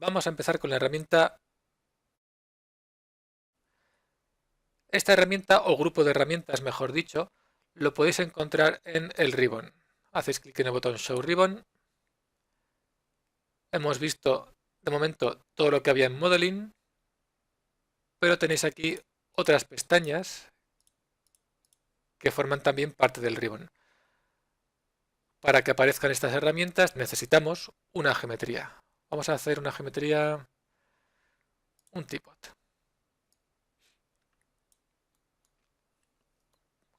Vamos a empezar con la herramienta. Esta herramienta o grupo de herramientas, mejor dicho, lo podéis encontrar en el ribbon. Hacéis clic en el botón Show Ribbon. Hemos visto de momento todo lo que había en Modeling, pero tenéis aquí otras pestañas que forman también parte del ribbon. Para que aparezcan estas herramientas necesitamos una geometría. Vamos a hacer una geometría, un teapot.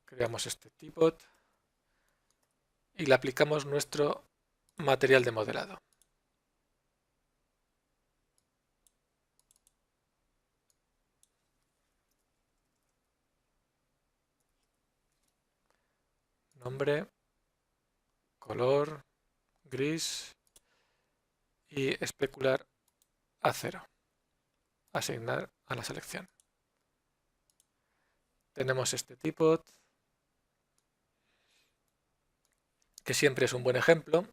Creamos este teapot y le aplicamos nuestro material de modelado. Nombre, color, gris y especular a 0. Asignar a la selección. Tenemos este teapot, que siempre es un buen ejemplo.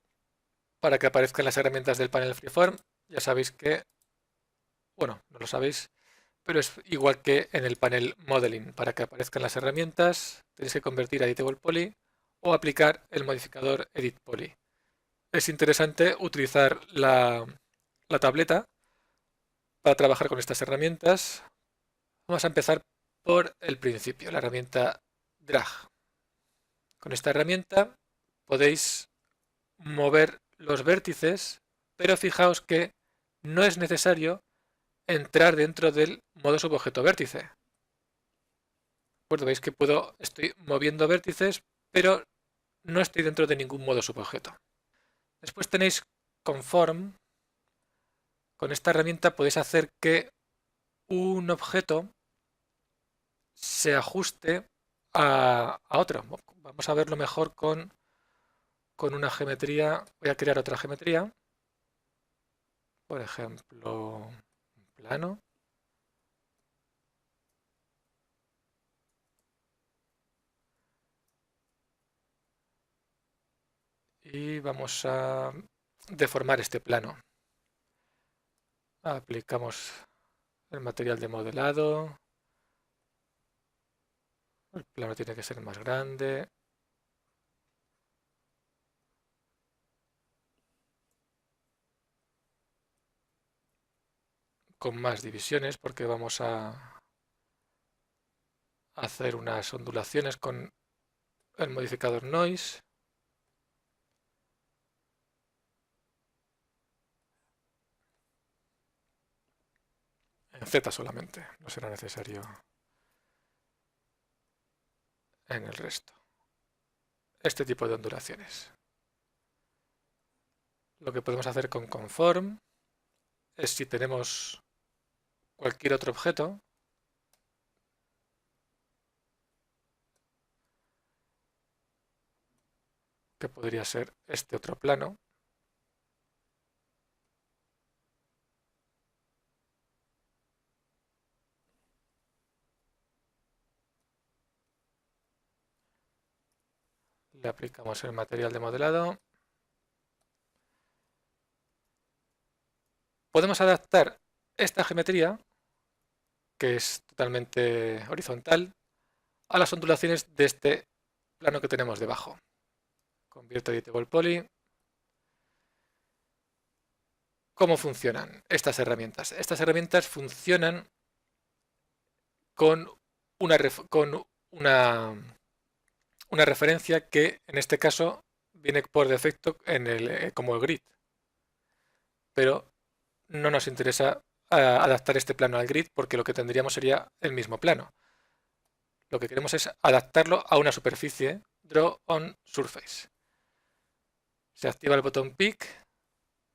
Para que aparezcan las herramientas del panel Freeform, ya sabéis que, bueno, no lo sabéis, pero es igual que en el panel Modeling. Para que aparezcan las herramientas, tenéis que convertir a Editable Poly o aplicar el modificador Edit Poly. Es interesante utilizar la tableta para trabajar con estas herramientas. Vamos a empezar por el principio, la herramienta Drag. Con esta herramienta podéis mover los vértices, pero fijaos que no es necesario entrar dentro del modo subobjeto vértice. Pues veis que estoy moviendo vértices, pero no estoy dentro de ningún modo subobjeto. Después tenéis Conform. Con esta herramienta podéis hacer que un objeto se ajuste a otro. Vamos a verlo mejor con una geometría. Voy a crear otra geometría. Por ejemplo, un plano. Y vamos a deformar este plano. Aplicamos el material de modelado. El plano tiene que ser más grande. Con más divisiones porque vamos a hacer unas ondulaciones con el modificador Noise. En Z solamente, no será necesario en el resto. Este tipo de ondulaciones. Lo que podemos hacer con Conform es, si tenemos cualquier otro objeto, que podría ser este otro plano, le aplicamos el material de modelado. Podemos adaptar esta geometría, que es totalmente horizontal, a las ondulaciones de este plano que tenemos debajo. Convierto a Editable Poly. ¿Cómo funcionan estas herramientas? Estas herramientas funcionan con una referencia que en este caso viene por defecto como el grid. Pero no nos interesa adaptar este plano al grid porque lo que tendríamos sería el mismo plano. Lo que queremos es adaptarlo a una superficie, Draw on Surface. Se activa el botón Pick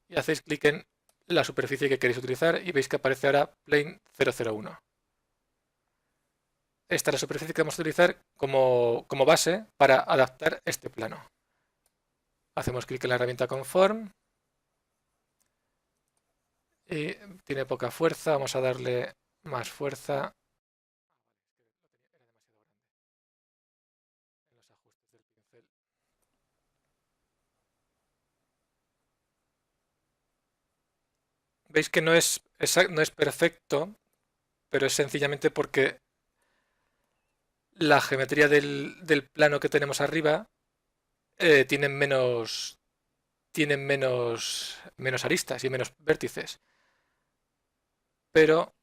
y hacéis clic en la superficie que queréis utilizar y veis que aparece ahora Plane 001. Esta es la superficie que vamos a utilizar como base para adaptar este plano. Hacemos clic en la herramienta Conform y tiene poca fuerza, vamos a darle más fuerza. Veis que no es perfecto, pero es sencillamente porque la geometría del plano que tenemos arriba tienen menos aristas y menos vértices. Pero,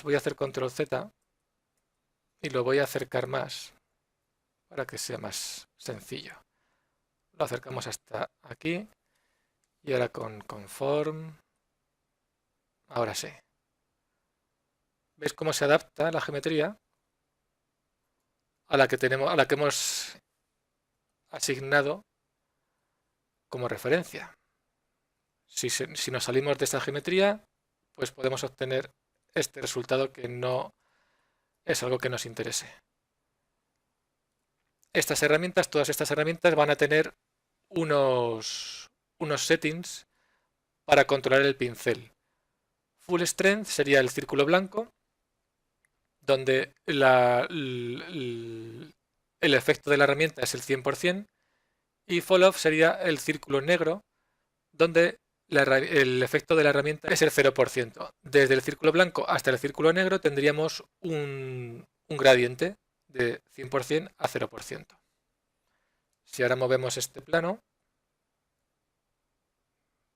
voy a hacer control Z y lo voy a acercar más para que sea más sencillo. Lo acercamos hasta aquí y ahora con conform. Ahora sí. ¿Veis cómo se adapta la geometría a la que hemos asignado como referencia? Si nos salimos de esta geometría, pues podemos obtener este resultado que no es algo que nos interese. Todas estas herramientas van a tener unos settings para controlar el pincel. Full Strength sería el círculo blanco, donde el efecto de la herramienta es el 100%, y Fall Off sería el círculo negro, donde el efecto de la herramienta es el 0%. Desde el círculo blanco hasta el círculo negro tendríamos un gradiente de 100% a 0%. Si ahora movemos este plano,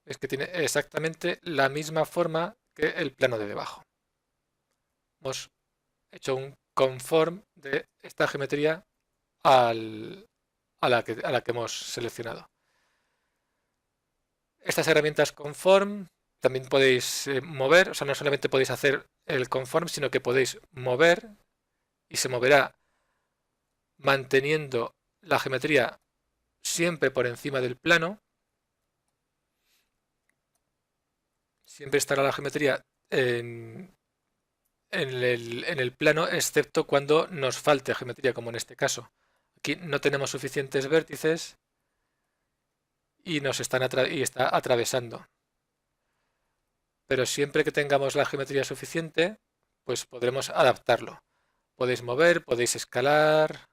es que tiene exactamente la misma forma que el plano de debajo. Hemos hecho un conform de esta geometría a la que hemos seleccionado. Estas herramientas conform también podéis mover, o sea, no solamente podéis hacer el conform, sino que podéis mover y se moverá manteniendo la geometría siempre por encima del plano. Siempre estará la geometría en el plano, excepto cuando nos falte geometría, como en este caso. Aquí no tenemos suficientes vértices y está atravesando. Pero siempre que tengamos la geometría suficiente, pues podremos adaptarlo. Podéis mover, podéis escalar,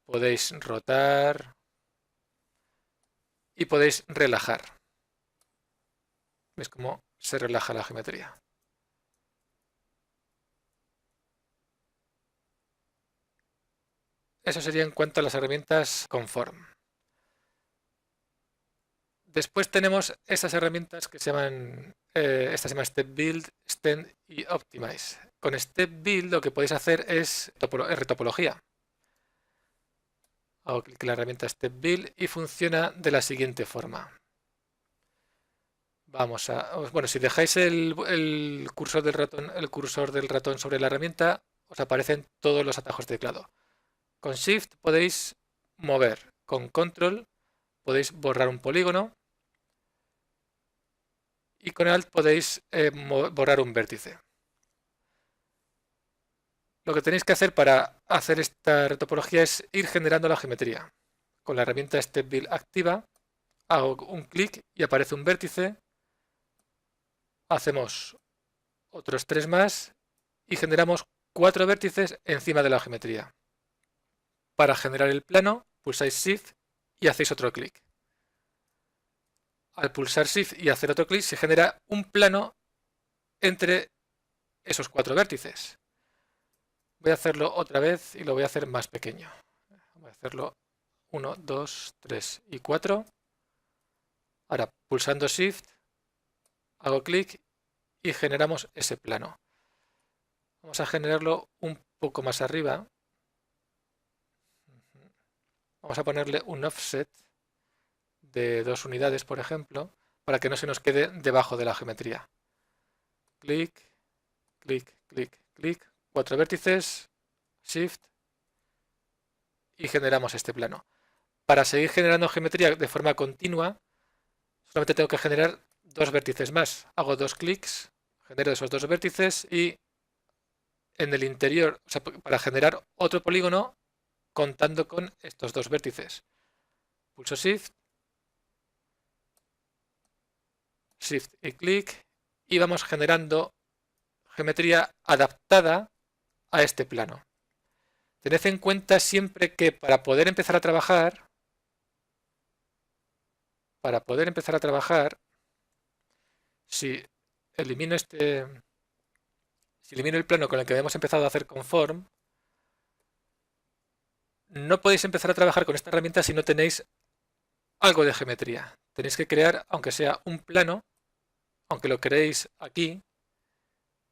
podéis rotar y podéis relajar. ¿Ves cómo se relaja la geometría? Eso sería en cuanto a las herramientas conform. Después tenemos estas herramientas que se llaman, Step Build, Extend y Optimize. Con Step Build lo que podéis hacer es retopología. Hago clic en la herramienta Step Build y funciona de la siguiente forma. Bueno, si dejáis el cursor del ratón sobre la herramienta, os aparecen todos los atajos de teclado. Con Shift podéis mover, con Control podéis borrar un polígono y con Alt podéis borrar un vértice. Lo que tenéis que hacer para hacer esta retopología es ir generando la geometría. Con la herramienta Step Build activa, hago un clic y aparece un vértice. Hacemos otros 3 más y generamos 4 vértices encima de la geometría. Para generar el plano, pulsáis Shift y hacéis otro clic. Al pulsar Shift y hacer otro clic, se genera un plano entre esos 4 vértices. Voy a hacerlo otra vez y lo voy a hacer más pequeño. Voy a hacerlo 1, 2, 3 y 4. Ahora, pulsando Shift, hago clic y generamos ese plano. Vamos a generarlo un poco más arriba. Vamos a ponerle un offset de 2 unidades, por ejemplo, para que no se nos quede debajo de la geometría. Clic, clic, clic, clic, 4 vértices, Shift y generamos este plano. Para seguir generando geometría de forma continua, solamente tengo que generar 2 vértices más. Hago 2 clics, genero esos 2 vértices y en el interior, para generar otro polígono contando con estos 2 vértices. Pulso Shift, Shift y clic y vamos generando geometría adaptada a este plano. Tened en cuenta siempre que para poder empezar a trabajar, si elimino si elimino el plano con el que habíamos empezado a hacer conform, no podéis empezar a trabajar con esta herramienta si no tenéis algo de geometría. Tenéis que crear, aunque sea un plano, aunque lo creéis aquí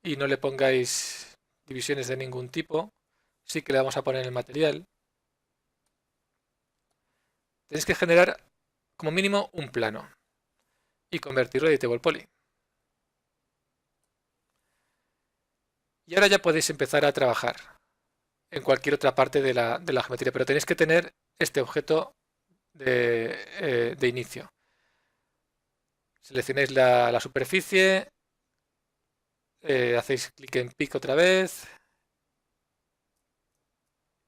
y no le pongáis divisiones de ningún tipo, sí que le vamos a poner en el material. Tenéis que generar como mínimo un plano y convertirlo a Editable Poly. Y ahora ya podéis empezar a trabajar en cualquier otra parte de la geometría, pero tenéis que tener este objeto de inicio. Seleccionáis la superficie, hacéis clic en Pick otra vez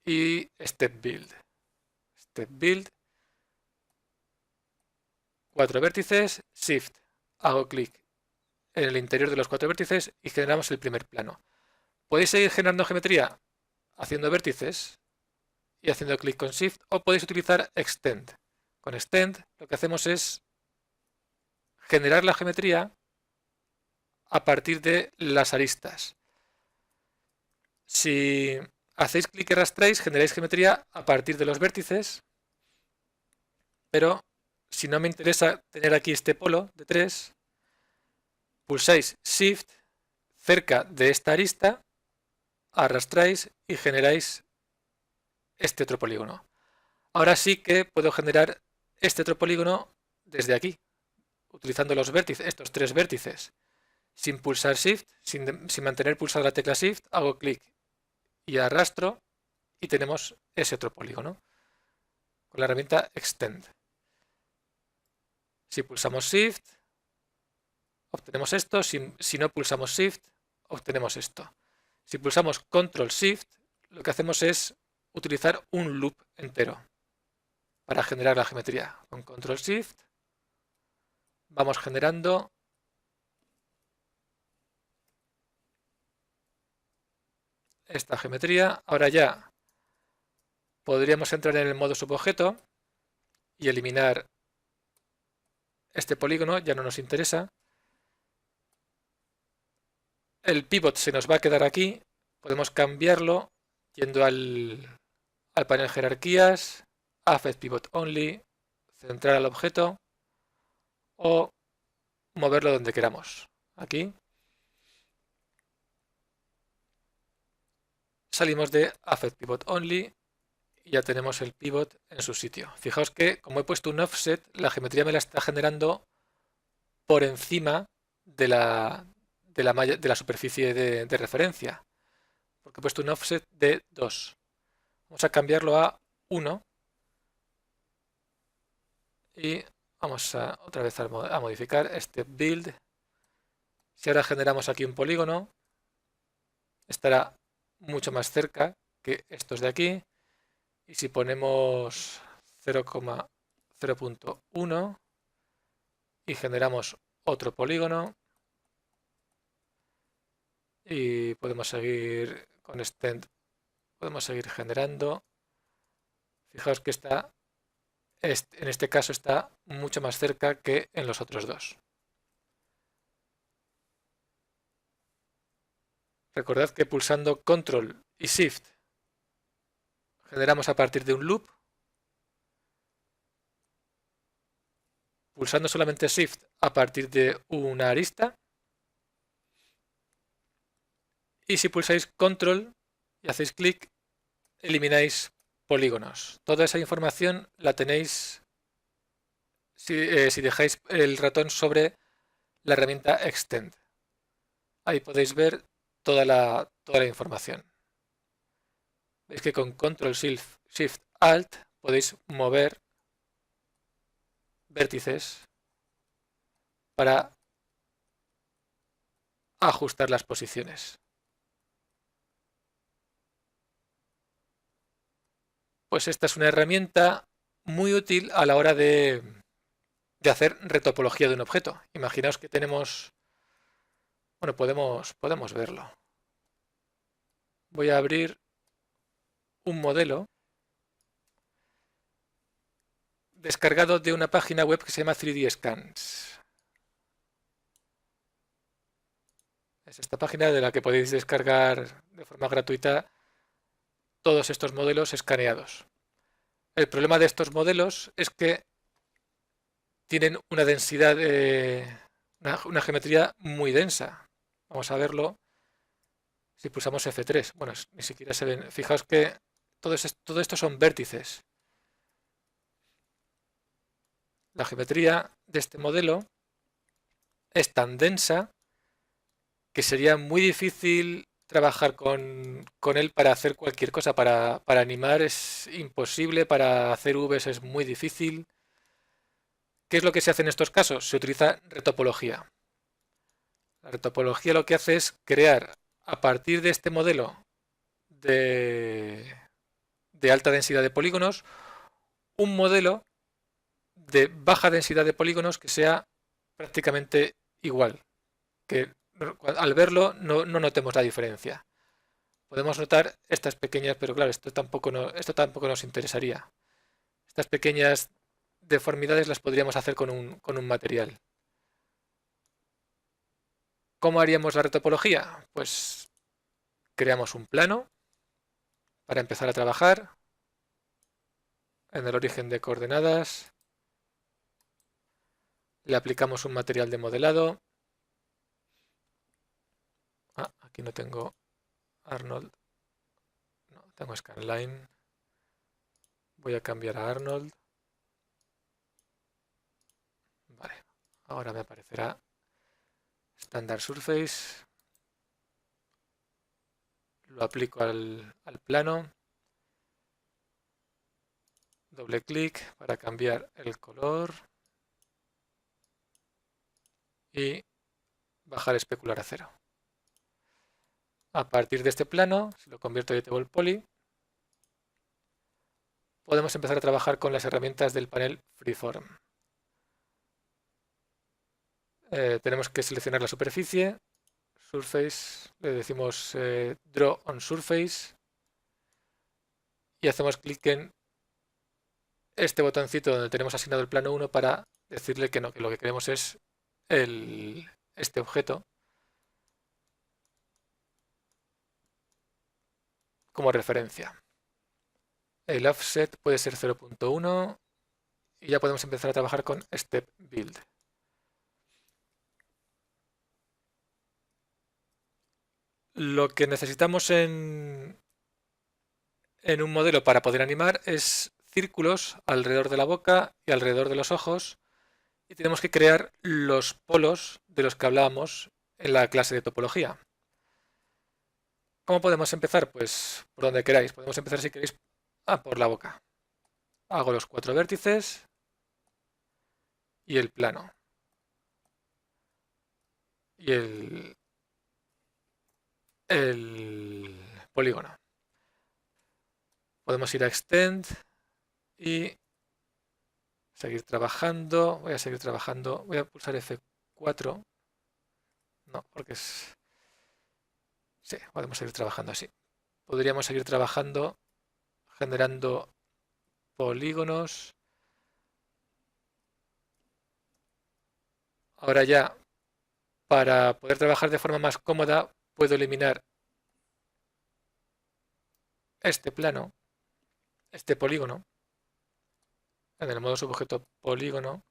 y Step Build. Step Build, 4 vértices, Shift, hago clic en el interior de los 4 vértices y generamos el primer plano. Podéis seguir generando geometría haciendo vértices y haciendo clic con Shift, o podéis utilizar Extend. Con Extend lo que hacemos es generar la geometría a partir de las aristas. Si hacéis clic y arrastráis, generáis geometría a partir de los vértices, pero si no me interesa tener aquí este polo de 3, pulsáis Shift cerca de esta arista, arrastráis y generáis este otro polígono. Ahora sí que puedo generar este otro polígono desde aquí, utilizando los vértices, estos 3 vértices. Sin pulsar Shift, sin mantener pulsada la tecla Shift, hago clic y arrastro y tenemos ese otro polígono con la herramienta Extend. Si pulsamos Shift, obtenemos esto. Si no pulsamos Shift, obtenemos esto. Si pulsamos Control Shift, lo que hacemos es utilizar un loop entero para generar la geometría. Con Control Shift vamos generando esta geometría. Ahora ya podríamos entrar en el modo subobjeto y eliminar este polígono, ya no nos interesa. El pivot se nos va a quedar aquí. Podemos cambiarlo yendo al panel jerarquías, Affect Pivot Only, centrar al objeto o moverlo donde queramos. Aquí salimos de Affect Pivot Only y ya tenemos el pivot en su sitio. Fijaos que como he puesto un offset, la geometría me la está generando por encima de la superficie de referencia, porque he puesto un offset de 2. Vamos a cambiarlo a 1 y vamos otra vez a modificar este build. Si ahora generamos aquí un polígono, estará mucho más cerca que estos de aquí. Y si ponemos 0,0.1 y generamos otro polígono, y podemos seguir con Extend, podemos seguir generando. Fijaos que en este caso está mucho más cerca que en los otros dos. Recordad que pulsando Control y Shift generamos a partir de un loop. Pulsando solamente Shift a partir de una arista. Y si pulsáis Control y hacéis clic, elimináis polígonos. Toda esa información la tenéis si dejáis el ratón sobre la herramienta Extend. Ahí podéis ver toda la información. Veis que con Control Shift Alt podéis mover vértices para ajustar las posiciones. Pues esta es una herramienta muy útil a la hora de hacer retopología de un objeto. Imaginaos que tenemos... Bueno, podemos verlo. Voy a abrir un modelo descargado de una página web que se llama 3D Scans. Es esta página de la que podéis descargar de forma gratuita todos estos modelos escaneados. El problema de estos modelos es que tienen una densidad, una geometría muy densa. Vamos a verlo si pulsamos F3. Bueno, ni siquiera se ven. Fijaos que todo esto son vértices. La geometría de este modelo es tan densa que sería muy difícil trabajar con él para hacer cualquier cosa. Para animar es imposible, para hacer Vs es muy difícil. ¿Qué es lo que se hace en estos casos? Se utiliza retopología. La retopología lo que hace es crear a partir de este modelo de alta densidad de polígonos un modelo de baja densidad de polígonos que sea prácticamente igual, que al verlo no notemos la diferencia. Podemos notar estas pequeñas, pero claro, esto tampoco nos interesaría. Estas pequeñas deformidades las podríamos hacer con un material. ¿Cómo haríamos la retopología? Pues creamos un plano para empezar a trabajar en el origen de coordenadas. Le aplicamos un material de modelado. Aquí no tengo Arnold. No, tengo Scanline. Voy a cambiar a Arnold. Vale, ahora me aparecerá Standard Surface. Lo aplico al plano. Doble clic para cambiar el color. Y bajar especular a 0. A partir de este plano, si lo convierto en Editable Poly, podemos empezar a trabajar con las herramientas del panel Freeform. Tenemos que seleccionar la superficie, Surface, le decimos Draw on Surface y hacemos clic en este botoncito donde tenemos asignado el plano 1 para decirle que no, que lo que queremos es este objeto como referencia. El offset puede ser 0.1 y ya podemos empezar a trabajar con Step Build. Lo que necesitamos en un modelo para poder animar es círculos alrededor de la boca y alrededor de los ojos y tenemos que crear los polos de los que hablábamos en la clase de topología. ¿Cómo podemos empezar? Pues por donde queráis. Podemos empezar si queréis por la boca. Hago los 4 vértices y el plano. Y el polígono. Podemos ir a Extend y seguir trabajando. Voy a seguir trabajando. Voy a pulsar F4. No, porque es... Sí, podemos seguir trabajando así. Podríamos seguir trabajando generando polígonos. Ahora ya, para poder trabajar de forma más cómoda, puedo eliminar este plano, este polígono, en el modo subobjeto polígono,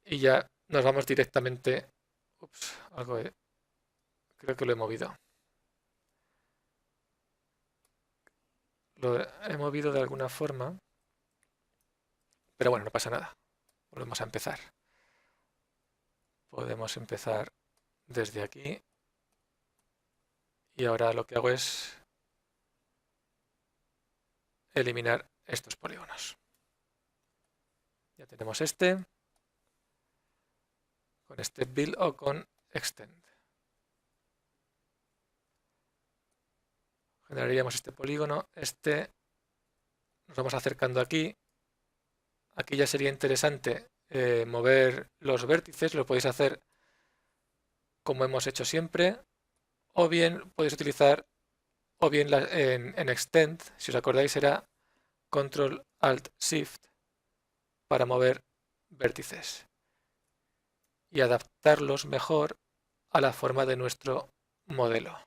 y ya nos vamos directamente... Ups, creo que lo he movido. Lo he movido de alguna forma, pero bueno, no pasa nada. Volvemos a empezar. Podemos empezar desde aquí. Y ahora lo que hago es eliminar estos polígonos. Ya tenemos este, con Step Build o con Extend. Generaríamos este polígono, nos vamos acercando aquí. Aquí ya sería interesante mover los vértices, lo podéis hacer como hemos hecho siempre, o bien podéis utilizar, o bien en Extend, si os acordáis era Control Alt Shift para mover vértices y adaptarlos mejor a la forma de nuestro modelo.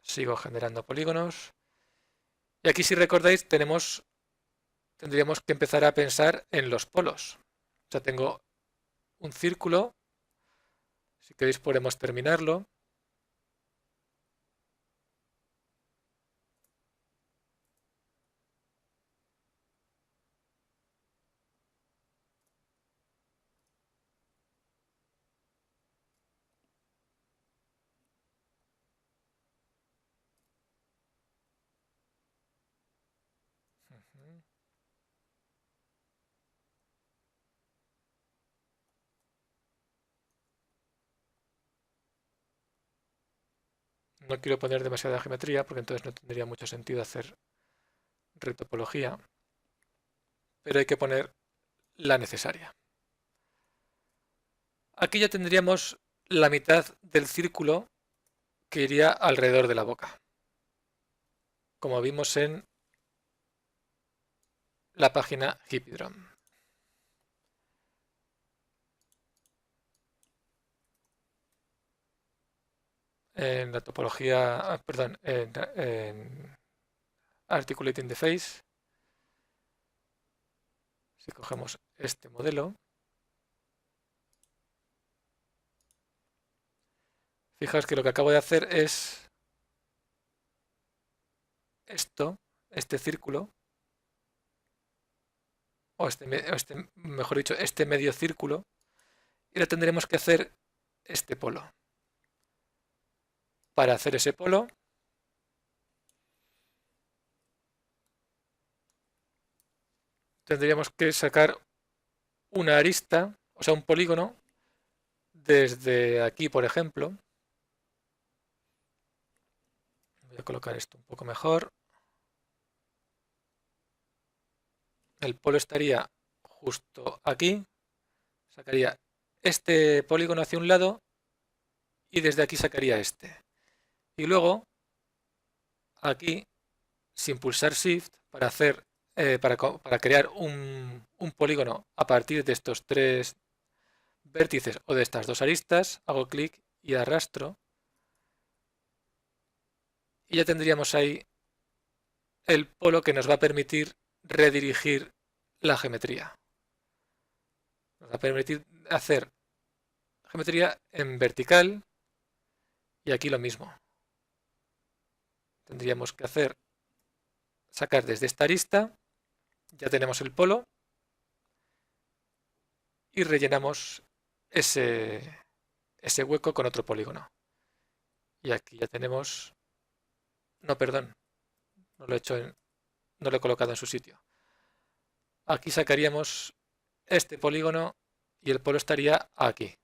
Sigo generando polígonos. Y aquí, si recordáis, tendríamos que empezar a pensar en los polos. O sea, tengo un círculo. Si queréis podemos terminarlo. No quiero poner demasiada geometría porque entonces no tendría mucho sentido hacer retopología, pero hay que poner la necesaria. Aquí ya tendríamos la mitad del círculo que iría alrededor de la boca, como vimos en la página Hippodrome. En la topología, perdón, en Articulating the Face, si cogemos este modelo, fijaos que lo que acabo de hacer es este círculo, o mejor dicho, este medio círculo, y le tendremos que hacer este polo. Para hacer ese polo, tendríamos que sacar una arista, o sea, un polígono, desde aquí, por ejemplo. Voy a colocar esto un poco mejor. El polo estaría justo aquí. Sacaría este polígono hacia un lado y desde aquí sacaría este. Y luego, aquí, sin pulsar Shift, para crear un polígono a partir de estos tres vértices o de estas dos aristas, hago clic y arrastro. Y ya tendríamos ahí el polo que nos va a permitir redirigir la geometría. Nos va a permitir hacer geometría en vertical y aquí lo mismo. Tendríamos que sacar desde esta arista, ya tenemos el polo y rellenamos ese hueco con otro polígono. Y aquí ya tenemos, no, perdón, no no lo he colocado en su sitio. Aquí sacaríamos este polígono y el polo estaría aquí.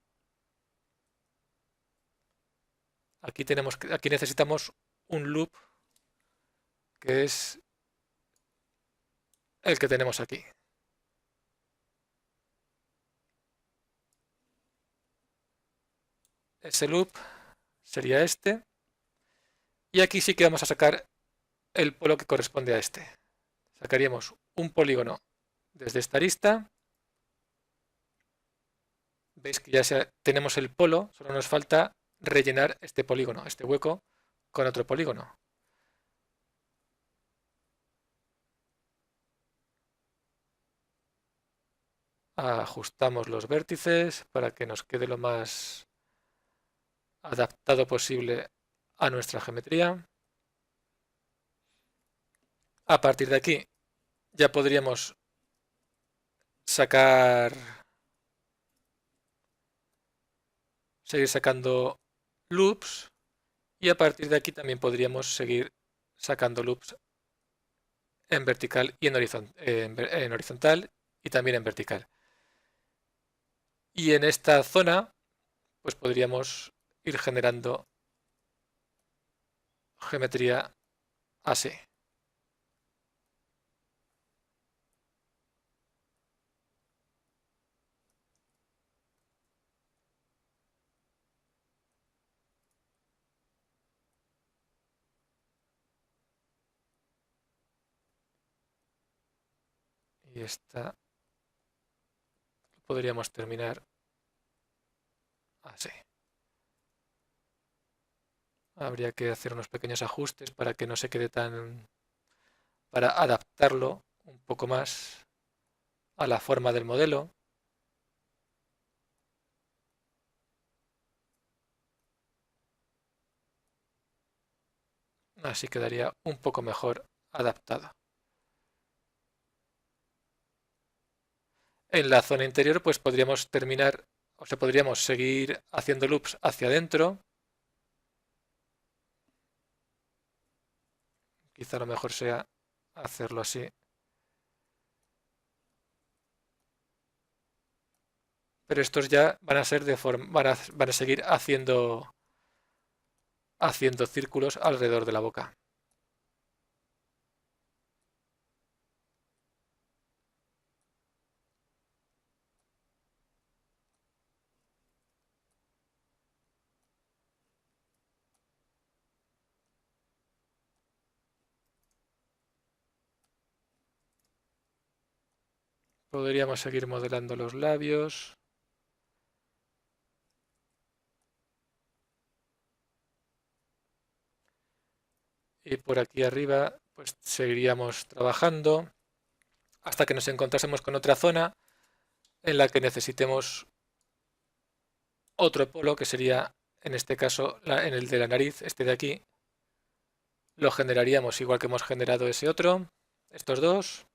Aquí necesitamos un loop que es el que tenemos aquí. Ese loop sería este. Y aquí sí que vamos a sacar el polo que corresponde a este. Sacaríamos un polígono desde esta arista. Veis que ya tenemos el polo, solo nos falta rellenar este polígono, este hueco, con otro polígono. Ajustamos los vértices para que nos quede lo más adaptado posible a nuestra geometría. A partir de aquí ya podríamos seguir sacando loops y a partir de aquí también podríamos seguir sacando loops en vertical y en horizontal y también en vertical. Y en esta zona pues podríamos ir generando geometría así. Y esta podríamos terminar así. Habría que hacer unos pequeños ajustes para que no se quede tan... para adaptarlo un poco más a la forma del modelo. Así quedaría un poco mejor adaptado. En la zona interior pues podríamos terminar, o sea, podríamos seguir haciendo loops hacia adentro. Quizá lo mejor sea hacerlo así. Pero estos ya van a ser de forma, van a seguir haciendo círculos alrededor de la boca. Podríamos seguir modelando los labios. Y por aquí arriba pues seguiríamos trabajando hasta que nos encontrásemos con otra zona en la que necesitemos otro polo, que sería en este caso en el de la nariz, este de aquí. Lo generaríamos igual que hemos generado ese otro, estos dos.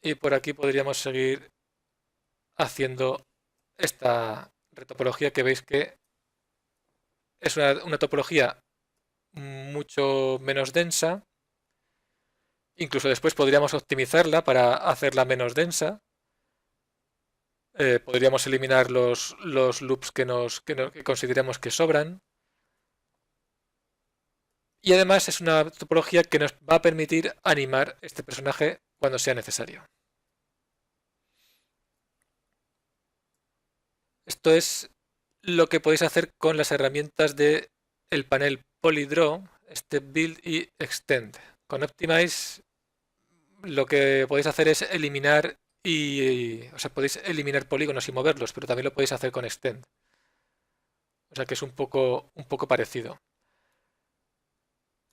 Y por aquí podríamos seguir haciendo esta retopología que veis que es una topología mucho menos densa. Incluso después podríamos optimizarla para hacerla menos densa. Podríamos eliminar los loops que consideremos que sobran. Y además es una topología que nos va a permitir animar este personaje cuando sea necesario. Esto es lo que podéis hacer con las herramientas de el panel PolyDraw, este Build y Extend. Con Optimize lo que podéis hacer es eliminar o sea, podéis eliminar polígonos y moverlos, pero también lo podéis hacer con Extend. O sea que es un poco parecido.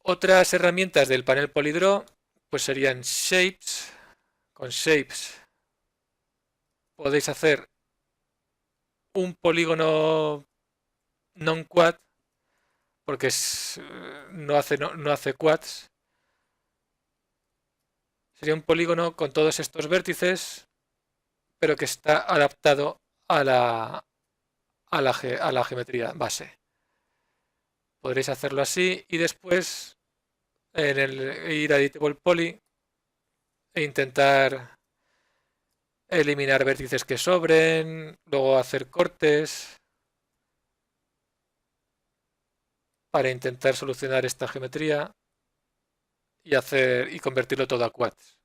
Otras herramientas del panel PolyDraw pues serían Shapes. Con Shapes podéis hacer un polígono non-quad porque no hace quads. Sería un polígono con todos estos vértices, pero que está adaptado a la geometría base. Podréis hacerlo así y después ir a Editable Poly e intentar eliminar vértices que sobren, luego hacer cortes para intentar solucionar esta geometría y convertirlo todo a quads.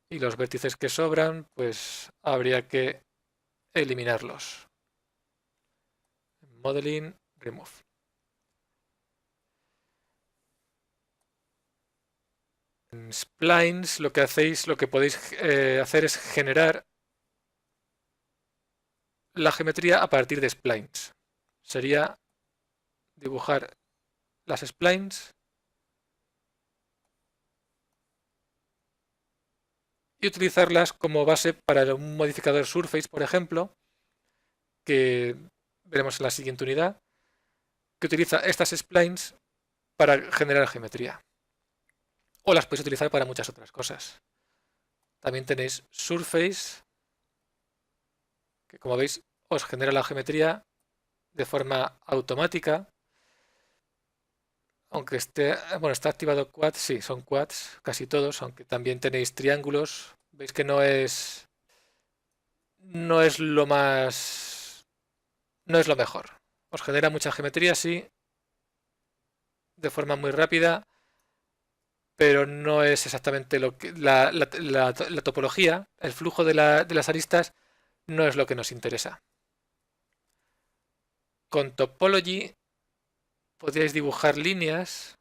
Y los vértices que sobran, pues habría que eliminarlos. Modeling, remove. En splines lo que podéis hacer es generar la geometría a partir de splines. Sería dibujar las splines y utilizarlas como base para un modificador surface, por ejemplo, que veremos en la siguiente unidad, que utiliza estas splines para generar geometría. O las podéis utilizar para muchas otras cosas. También tenéis surface, que como veis os genera la geometría de forma automática. Aunque está activado quads, sí, son quads casi todos, aunque también tenéis triángulos. Veis que no es lo más, no es lo mejor. Os genera mucha geometría, sí, de forma muy rápida, pero no es exactamente lo que la topología, el flujo de las aristas no es lo que nos interesa. Con Topology podríais dibujar líneas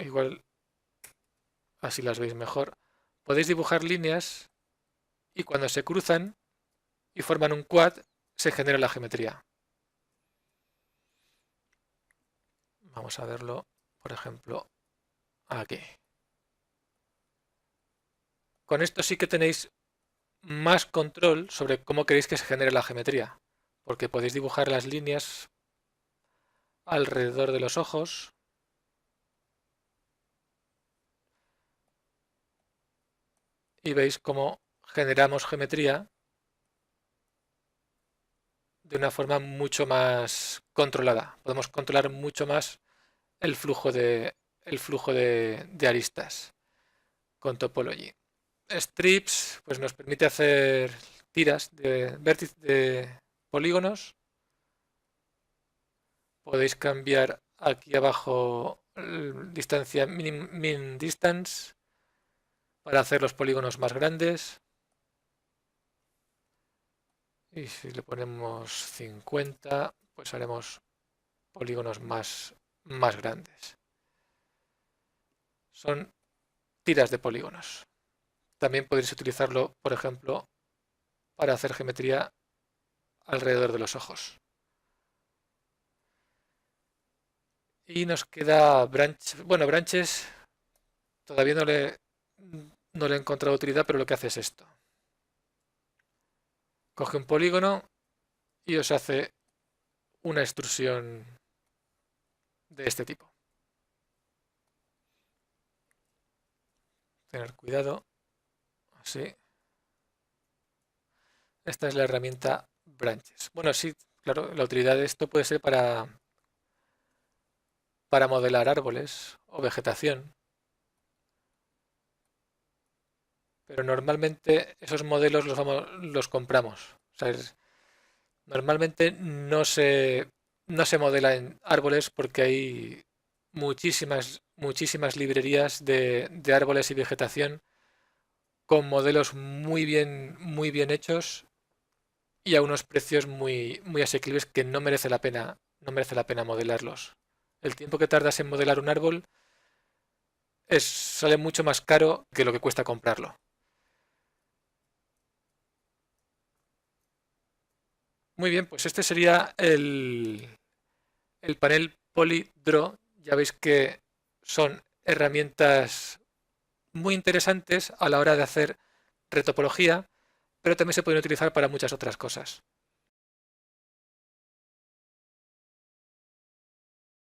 igual así las veis mejor. Podéis dibujar líneas y cuando se cruzan y forman un quad, se genera la geometría. Vamos a verlo, por ejemplo, aquí. Con esto sí que tenéis más control sobre cómo queréis que se genere la geometría, porque podéis dibujar las líneas alrededor de los ojos. Y veis cómo generamos geometría de una forma mucho más controlada. Podemos controlar mucho más el flujo de aristas con Topology. Strips pues nos permite hacer tiras de vértices de polígonos. Podéis cambiar aquí abajo distancia min distance para hacer los polígonos más grandes. Y si le ponemos 50, pues haremos polígonos más grandes. Son tiras de polígonos. También podéis utilizarlo, por ejemplo, para hacer geometría alrededor de los ojos. Y nos queda branch. Bueno, branches todavía no le he encontrado utilidad, pero lo que hace es esto. Coge un polígono y os hace una extrusión de este tipo. Tener cuidado. Así. Esta es la herramienta Branches. Bueno, sí, claro, la utilidad de esto puede ser para modelar árboles o vegetación. Pero normalmente esos modelos los compramos. O sea, normalmente no se modela en árboles porque hay muchísimas librerías de árboles y vegetación con modelos muy bien hechos y a unos precios muy asequibles que no merece la pena modelarlos. El tiempo que tardas en modelar un árbol sale mucho más caro que lo que cuesta comprarlo. Muy bien, pues este sería el panel PolyDraw. Ya veis que son herramientas muy interesantes a la hora de hacer retopología, pero también se pueden utilizar para muchas otras cosas.